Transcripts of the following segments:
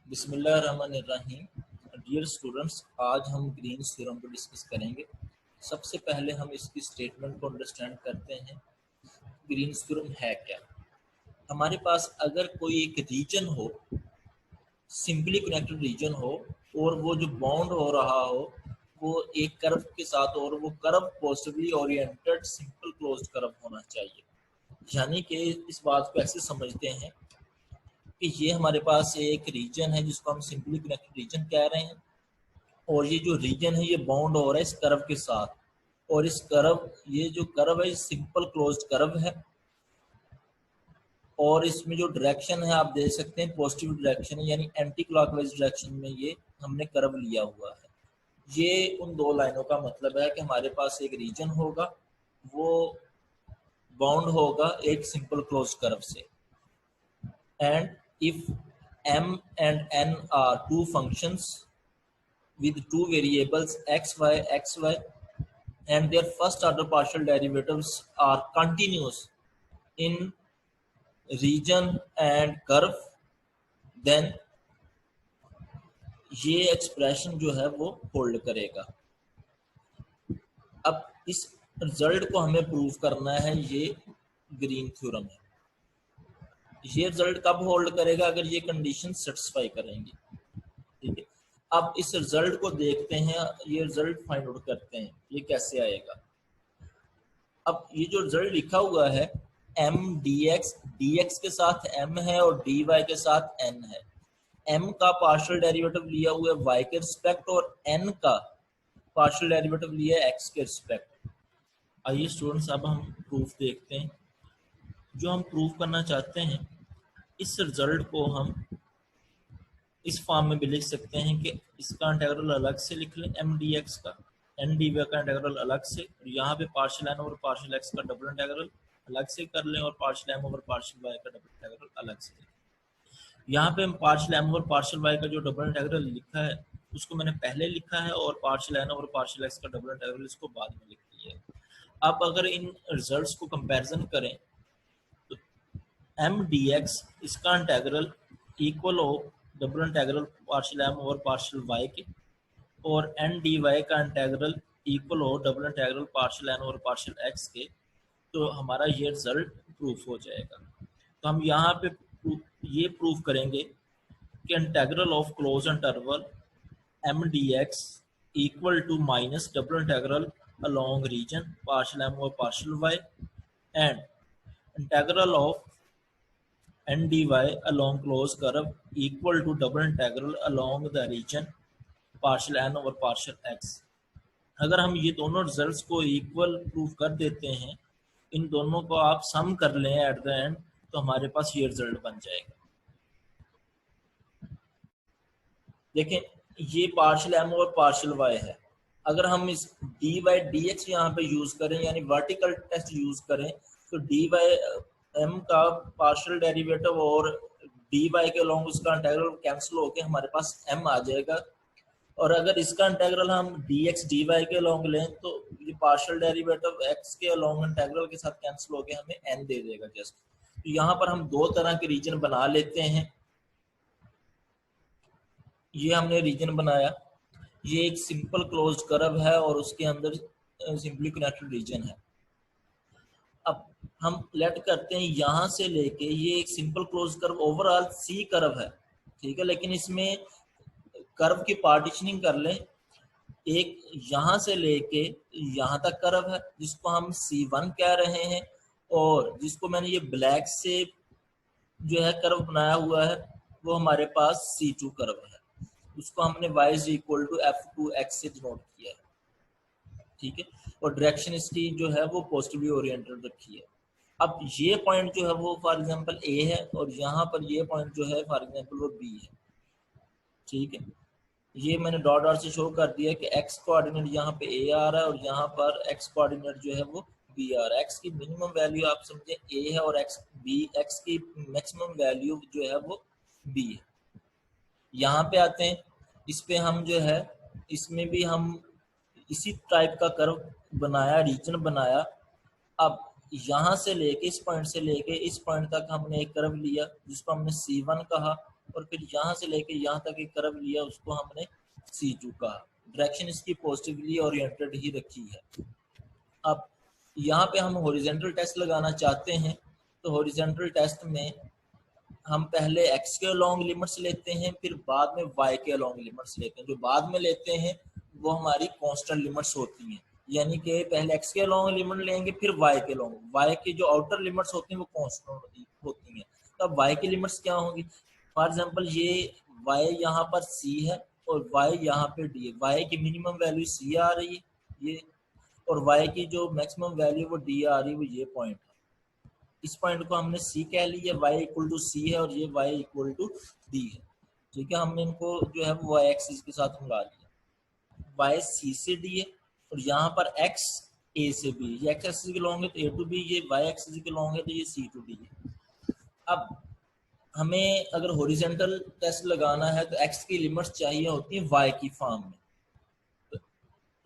बिस्मिल्लाहिर्रहमानिर्रहीम। Dear students, आज हम ग्रीन्स थ्योरम को डिस्कस करेंगे। सबसे पहले हम इसकी स्टेटमेंट को अंडरस्टैंड करते हैं। ग्रीन्स थ्योरम है क्या? हमारे पास अगर कोई एक रीजन हो, सिंपली कनेक्टेड रीजन हो, और वो जो बाउंड हो रहा हो वो एक कर्व के साथ, और वो curve positively oriented simple closed curve होना चाहिए। यानी कि इस बात को ऐसे समझते हैं कि ये हमारे पास एक रीजन है जिसको हम सिंपली कनेक्टेड रीजन कह रहे हैं, और ये जो रीजन है ये बाउंड हो रहा है इस कर्व के साथ, और इस कर्व, ये जो कर्व है सिंपल क्लोज्ड कर्व है, और इसमें जो डायरेक्शन है आप देख सकते हैं पॉजिटिव डायरेक्शन है, यानी एंटी क्लॉकवाइज डायरेक्शन में ये हमने कर्व लिया हुआ है। ये उन दो लाइनों का मतलब है कि हमारे पास एक रीजन होगा, वो बाउंड होगा एक सिंपल क्लोज्ड कर्व से, and if m and n are two functions with two variables xy and their first order partial derivatives are continuous in region and curve, then ये एक्सप्रेशन जो है वो hold करेगा। अब इस रिजल्ट को हमें प्रूव करना है, ये ग्रीन थ्योरम है। ये रिजल्ट कब होल्ड करेगा? अगर ये कंडीशन सेटिस्फाई करेंगी। ठीक है, अब इस रिजल्ट को देखते हैं, ये रिजल्ट फाइंड आउट करते हैं ये कैसे आएगा। अब ये जो रिजल्ट लिखा हुआ है m dx, dx के साथ m है और dy के साथ n है। m का पार्शियल डेरिवेटिव लिया हुआ है y के रिस्पेक्ट, और n का पार्शियल डेरिवेटिव लिया है x के रिस्पेक्ट। आइए स्टूडेंट्स, अब हम प्रूफ देखते हैं। जो हम प्रूफ करना चाहते हैं, इस रिजल्ट को हम इस फॉर्म में भी लिख सकते हैं कि इसका इंटीग्रल अलग से लिख लें m dx का, n dy का इंटीग्रल अलग से, और यहाँ पे partial n over partial x का डबल इंटीग्रल अलग से कर लें, और partial m over partial y का डबल इंटीग्रल अलग से लिखें। यहाँ पे हम partial m over partial y का जो डबल इंटीग्रल लिखा है उसको मैंने पहले लिखा है, और partial n over partial x का डबल इंटीग्रल इसको बाद में लिख दिया है। अब अगर इन रिजल्ट्स को कंपैरिजन करें तो m dx इसका इंटीग्रल इक्वल हो double integral partial m over partial y के, और n dy का इंटीग्रल इक्वल हो double integral partial n over partial x के, तो हमारा ये रिजल्ट प्रूफ हो जाएगा। तो हम यहाँ पे ये प्रूफ करेंगे कि integral of close interval m dx equal to minus double integral along region partial m over partial y, and integral of n dy along closed curve equal to double integral along the region partial n over partial x। अगर हम ये दोनों results को equal proof कर देते हैं, इन दोनों को आप सम कर लें एट द एंड, तो हमारे पास ये रिजल्ट बन जाएगा। देखें, ये पार्शियल m और पार्शियल y है। अगर हम इस dy dx यहाँ पे यूज करें, यानी वर्टिकल टेस्ट यूज करें, तो dy m का पार्शियल डेरिवेटिव और dy के अलोंग उसका इंटीग्रल कैंसिल होके हमारे पास m आ जाएगा। और अगर इसका इंटीग्रल हम dx dy के अलोंग लें तो ये पार्शियल डेरिवेटिव x के अलोंग इंटीग्रल के साथ कैंसिल होके हमें n दे देगा जस्ट। तो यहाँ पर हम दो तरह के रीजन बना लेते हैं। ये हमने रीजन बनाया, ये एक सिंपल क्लोज्ड कर्व है और उसके अंदर सिंपली कनेक्टेड रीजन है। अब हम लेट करते हैं यहाँ से लेके, ये एक simple closed curve overall C curve है, ठीक है, लेकिन इसमें कर्व की पार्टीशनिंग कर लें। एक यहाँ से लेके यहाँ तक कर्व है जिसको हम C1 कह रहे हैं, और जिसको मैंने ये ब्लैक से जो है कर्व बनाया हुआ है वो हमारे पास C2 कर्व है, उसको हमने y is equal to f2x से डिनोट किया है। ठीक है, और डायरेक्शन इसकी जो है वो पॉजिटिवली ओरिएंटेड रखी है। अब ये पॉइंट जो है वो फॉर एग्जांपल A है, और यहाँ पर ये पॉइंट जो है फॉर एग्जांपल वो B है। ठीक है, ये मैंने डॉट डॉट से शो कर दिया कि x कोऑर्डिनेट यहाँ पे A आ रहा है और यहाँ पर x कोऑर्डिनेट जो है वो B आ रहा है। x की मिनिमम वैल्यू आप समझे A है, और x की मैक्सिमम वैल्यू जो है वो B है। यहाँ पे आते हैं, इस पे हम जो है इसमें भी हम इसी टाइप का कर्व बनाया, रीजन बनाया। अब यहाँ से लेके इस पॉइंट से लेके इस पॉइंट तक हमने एक कर्व लिया जिसको हमने C1 कहा, और फिर यहाँ से लेके यहाँ तक एक कर्व लिया, उसको हमने C2 कहा। डायरेक्शन इसकी पॉजिटिवली ओरिएंटेड ही रखी है। अब यहाँ पे हम हॉरिजॉन्टल टेस्ट लगाना चाहते हैं, तो हॉरिजॉन्टल टेस्ट में हम पहले x के अलॉन्ग लिमिट्स लेते हैं, फिर बाद में y के अलॉन्ग लिमिट्स लेते हैं। जो बाद में लेते हैं वो हमारी कांस्टेंट लिमिट्स होती हैं, यानी कि पहले x के अलॉन्ग लिमिट लेंगे, फिर y के अलॉन्ग। y की जो आउटर लिमिट्स होती हैं वो कांस्टेंट होती हैं। तब y की लिमिट्स क्या होंगी? फॉर एग्जांपल ये y यहाँ पर c है और y यहाँ पे d है। y की मिनिमम वैल्यू c आ रही है ये, और y की जो मैक्सिमम वैल्यू वो d आ रही है, वो ये पॉइंट है। इस पॉइंट को हमने C कह लिया, y इक्वल टू C है और ये y इक्वल टू D है। ठीक है, हमने इनको जो है वो y एक्सिस के साथ मिला लिया। y C से D है और यहाँ पर x A से B, ये x एक्सिस के लॉन्ग है तो A टू B, ये y एक्सिस के लॉन्ग है तो ये C टू D है। अब हमें अगर हॉरिजॉन्टल टेस्ट लगाना है तो x की लिमिट्स चाहिए होती है y की फॉर्म में। तो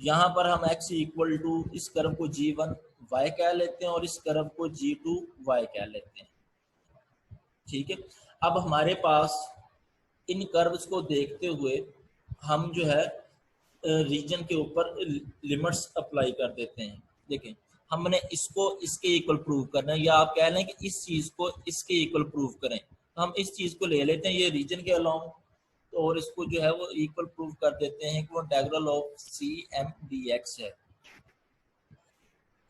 यहाँ पर हम x इक्वल टू इस कर्व को G1 y कह लेते हैं और इस कर्व को G2 y कह लेते हैं। ठीक है, अब हमारे पास इन कर्व्स को देखते हुए हम जो है रीजन के ऊपर लिमिट्स अप्लाई कर देते हैं। देखें, हमने इसको इसके इक्वल प्रूव करना है, या आप कह लें कि इस चीज को इसके इक्वल प्रूव करें। तो हम इस चीज को ले लेते हैं ये रीजन के अलॉन्ग, तो और इसको जो है वो इक्वल प्रूव कर देते हैं कि वो इंटीग्रल ऑफ CM dx है।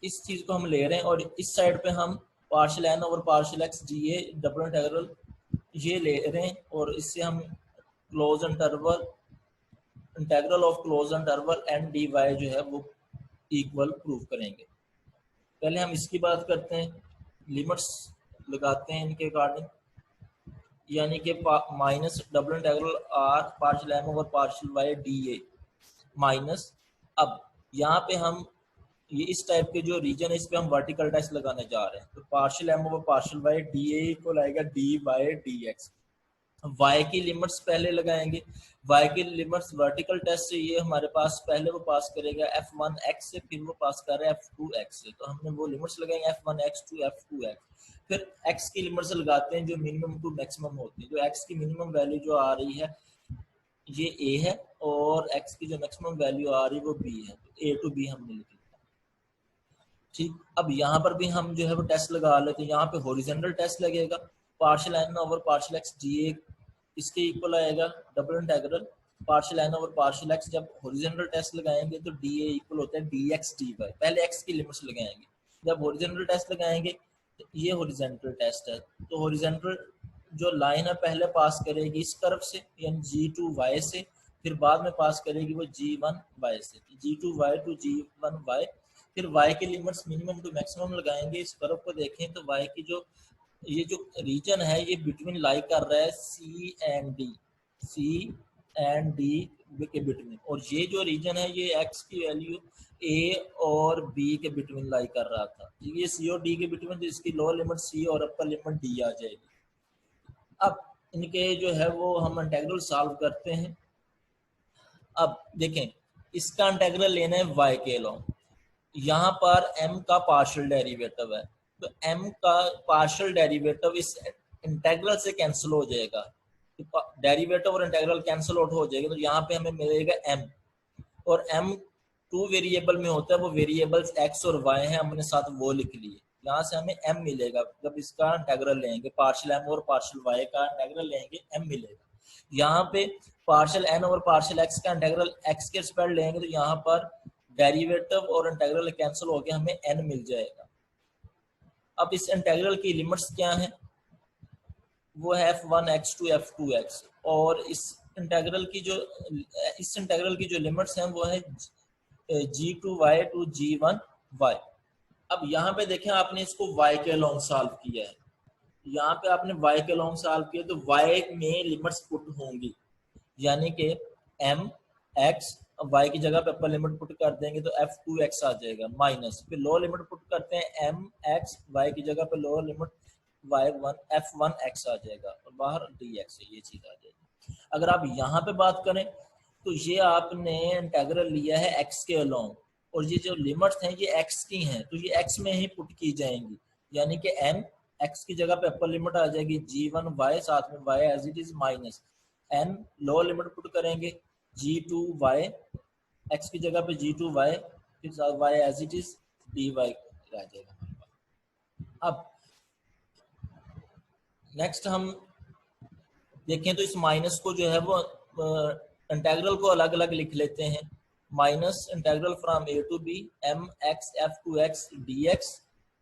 इस चीज को हम ले रहे हैं और इस साइड पे हम partial n over partial x dA double integral ये ले रहे हैं, और इससे हम close interval integral of close interval n dy जो है वो इक्वल प्रूव करेंगे। पहले हम इसकी बात करते हैं, लिमिट्स लगाते हैं इनके अकॉर्डिंग, यानी कि minus double integral r partial m over partial y dA minus. अब यहाँ पे हम ये इस टाइप के जो रीजन है इस पे हम वर्टिकल टेस्ट लगाने जा रहे हैं, तो partial m over partial y dA equal आएगा dy dx। y की लिमिट्स पहले लगाएंगे, y की लिमिट्स वर्टिकल टेस्ट से ये हमारे पास पहले वो पास करेगा f1x से, फिर वो पास कर रहा है f2x से, तो हमने वो लिमिट्स लगाएंगे f1x to f2x। फिर x की लिमिट्स लगाते हैं जो मिनिमम टू मैक्सिमम होती है। जो x की मिनिमम वैल्यू जो आ रही है ये a है और x की जो मैक्सिमम वैल्यू आ रही है वो b है, तो a to b हमने लिखा। ठीक, अब यहाँ पर भी हम जो है वो टेस्ट लगा लेते हैं। यहाँ पे हॉरिजॉन्टल टेस्ट लगेगा, partial n over partial x dA इसके इक्वल आएगा double integral partial n over partial x। जब हॉरिजॉन्टल टेस्ट लगाएंगे तो dA इक्वल होता है dx dy। पहले x की लिमिट्स लगाएंगे, जब हॉरिजॉन्टल टेस्ट लगाएंगे तो ये हॉरिजॉन्टल टेस्ट है, तो हॉरिजॉन्टल जो लाइन है पहले पास करेगी इस कर्व से यानी G2 y से, फिर बाद में पास करेगी वो G1 y से, G2 y to G1 y। फिर y की लिमिट्स मिनिमम टू मैक्सिमम लगाएंगे। इस कर्व को देखें तो y की जो ये जो रीजन है ये बिटवीन लाई कर रहा है C एंड D के बिटवीन, और ये जो रीजन है ये x की वैल्यू a और b के बिटवीन लाई कर रहा था। ये C और D के बिटवीन, तो इसकी लोअर लिमिट C और अपर लिमिट D आ जाएगी। अब इनके जो है वो हम इंटीग्रल सॉल्व करते हैं। अब देखें, इसका इंटीग्रल लेना है y के अलॉन्ग, यहाँ पर m का पार्शियल डेरिवेटिव है, तो m का पार्शियल डेरिवेटिव इस इंटीग्रल से कैंसिल हो जाएगा, डेरिवेटिव और इंटीग्रल कैंसिल आउट हो जाएगा, तो यहाँ पे हमें मिलेगा m, और m 2 वेरिएबल में होता है, वो वेरिएबल्स x और y हैं, हमने साथ वो लिख लिए। यहाँ से हमें m मिलेगा, जब इसका इंटीग्रल लेंगे पार्शियल m और पार्शियल y का इंटीग्रल लेंगे m मिलेगा। यहाँ पे पार्शियल n और पार्शियल x का इंटीग्रल x के रिस्पेक्ट लेंगे तो यहाँ पर डेरिवेटिव और इंटीग्रल कैंसिल हो गया, हमें n मिल जाएगा। अब इस इंटीग्रल की लिमिट्स क्या हैं? वो है f1x to f2x, और इस इंटीग्रल की जो लिमिट्स हैं वो है G2y to G1y। अब यहाँ पे देखें, आपने इसको y के अलॉन्ग सॉल्व किया है, यहाँ पे आपने y के अलॉन्ग सॉल्व किया तो y में लिमिट्स पुट होंगी, यानी कि m x y की जगह पे अपर लिमिट पुट कर देंगे तो f2x आ जाएगा माइनस, फिर लोअर लिमिट पुट करते हैं m x y की जगह पे लोअर लिमिट f1x आ जाएगा और बाहर dx है, ये चीज आ जाएगी। अगर आप यहाँ पे बात करें तो ये आपने इंटीग्रल लिया है x के अलॉन्ग, और ये जो लिमिट्स हैं ये x की हैं, तो ये x में ही पुट की जाएंगी, यानी कि m एक्स की जगह पे अपर लिमिट आ जाएगी g1y, साथ में y as it is minus n, lower limit put करेंगे g2y, x की जगह पे g2y, फिर साथ y as it is dy रह जाएगा। अब नेक्स्ट हम देखें तो इस माइनस को जो है वो इंटेग्रल को अलग अलग लिख लेते हैं। Minus integral from a to b mx f2x dx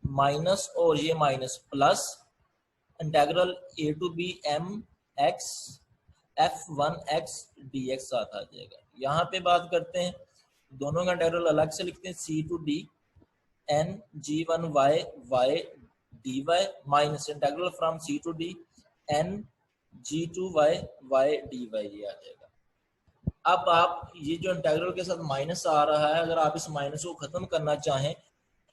minus, और ये minus plus integral a to b mx f1x dx साथ आ जाएगा। यहाँ पे बात करते हैं, दोनों का इंटेग्रल अलग से लिखते हैं, c to d n g1y y dy minus integral from c to d n g2y y dy ये आ जाएगा। अब आप ये जो इंटेग्रल के साथ माइनस आ रहा है, अगर आप इस माइनस को खत्म करना चाहें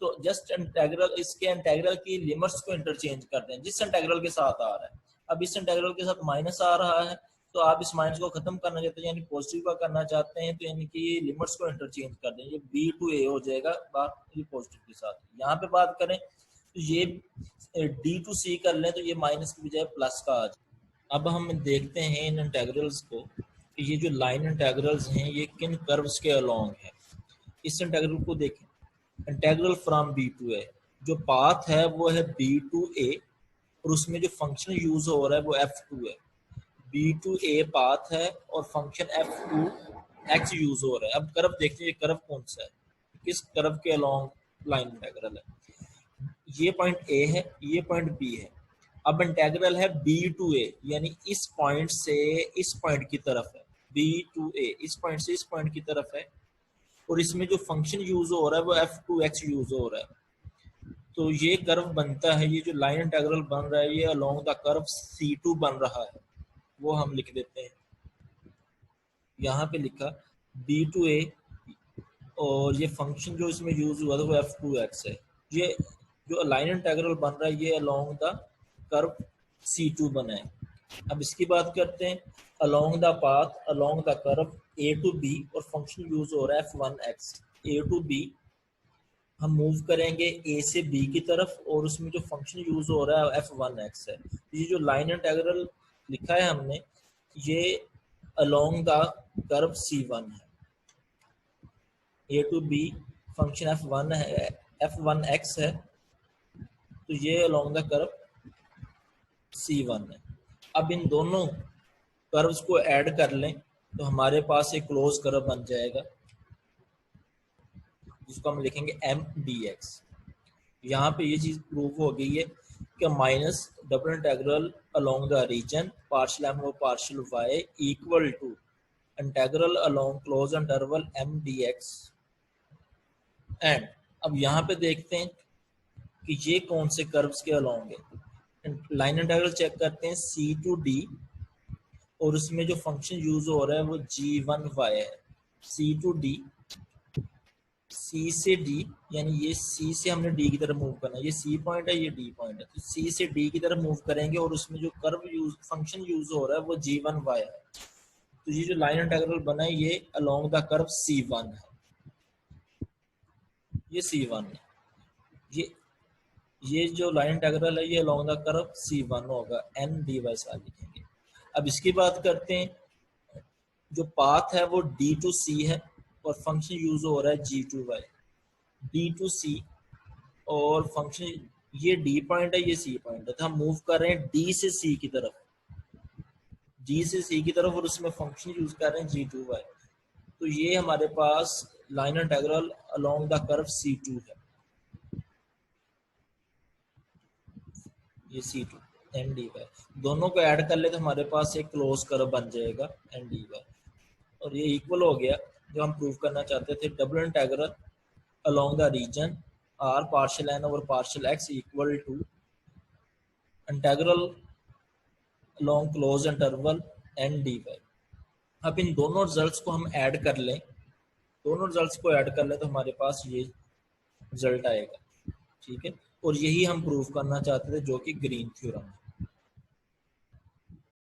तो जस्ट इंटेग्रल, इसके इंटेग्रल की लिमिट्स को इंटरचेंज कर दें जिस इंटेग्रल के साथ आ रहा है। अब इस इंटेग्रल के साथ माइनस आ रहा है तो आप इस माइनस को खत्म करना चाहते हैं, यानी पॉजिटिव का करना चाहते हैं, तो यानी कि लिमिट्स को इंटरचेंज कर दें, ये b टू a हो जाएगा बात ये पॉजिटिव के साथ। यहाँ पे बात करें तो ये d टू c कर लें तो ये माइनस की बजाय प्लस का आ जाए। अब हम देखते हैं इन इंटेग्रल्स को कि ये जो लाइन इंटेग्रल्स हैं ये किन कर्व्स के अलोंग है। इस इंटेग्रल को देखें, integral from b to a, जो पाथ है वो है b टू a और उसमें जो फंक्शन यूज हो रहा है वो f2 है। b टू a पाथ है और फंक्शन f2x यूज हो रहा है। अब कर्व देखते हैं, ये कर्व कौन सा है, किस कर्व के अलोंग लाइन इंटेग्रल है। ये पॉइंट a है, ये पॉइंट b है। अब इंटेग्रल है b टू a, यानी इस पॉइंट से इस पॉइंट की तरफ है, b टू a इस पॉइंट से इस पॉइंट की तरफ है, और इसमें जो फंक्शन यूज हो रहा है वो f2x यूज हो रहा है। तो ये कर्व बनता है, ये जो लाइन इंटेग्रल बन रहा है ये अलोंग द कर्व c2 बन रहा है, वो हम लिख देते हैं। यहाँ पे लिखा b टू a और ये फंक्शन जो इसमें यूज हुआ था वो f2x है। ये जो लाइन इंटेग्रल बन रहा है ये अलोंग द कर्व c2 बना है। अब इसकी बात करते हैं, along the path along the curve a to b और फंक्शन यूज हो रहा है f1x। a टू b हम मूव करेंगे a से b की तरफ और उसमें जो फंक्शन यूज हो रहा है f1x है। ये जो लाइन इंटेग्रल लिखा है हमने ये अलोंग द कर्व c1 है। a to b function f1 है, f1x है, तो ये अलोंग द कर्व c1 है। अब इन दोनों कर्व्स को ऐड कर लें तो हमारे पास एक क्लोज कर्व बन जाएगा जिसको हम लिखेंगे m dx। यहाँ पे ये चीज प्रूव हो गई है कि minus double integral along the region partial m और partial y equal to integral along close interval m dx। And अब यहाँ पे देखते हैं कि ये कौन से कर्व्स के अलोंग है। लाइन इंटेग्रल चेक करते हैं c टू d और उसमें जो फंक्शन यूज हो रहा है वो g1y है। c टू d, c से d, यानी ये c से हमने d की तरफ मूव करना है, ये c पॉइंट है ये d पॉइंट है, तो c से d की तरफ मूव करेंगे और उसमें जो कर्व यूज फंक्शन यूज हो रहा है वो g1y है। तो ये जो लाइन इंटेग्रल बना है ये अलोंग द कर्व c1 है, ये c1 है। ये जो लाइन इंटेग्रल है ये अलोंग द कर्व c1 होगा, n dy से लिखेंगे। अब इसकी बात करते हैं, जो पाथ है वो d टू c है और फंक्शन यूज हो रहा है g2y। d टू c और फंक्शन ये d पॉइंट है ये c पॉइंट है, तो हम मूव कर रहे हैं d से c की तरफ, d से c की तरफ, और उसमें फंक्शन यूज कर रहे हैं g2y। तो ये हमारे पास line integral along the curve c2 है, ये c2 n dy। दोनों को ऐड कर ले तो हमारे पास एक क्लोज कर्व बन जाएगा n dy, और ये इक्वल हो गया जो हम प्रूव करना चाहते थे। Double integral along the region r partial n over partial x equal to integral along close interval n dy। अब इन दोनों रिजल्ट्स को हम ऐड कर लें, दोनों रिजल्ट्स को ऐड कर लें तो हमारे पास ये रिजल्ट आएगा, ठीक है। और यही हम प्रूव करना चाहते थे जो कि ग्रीन थ्योरम है।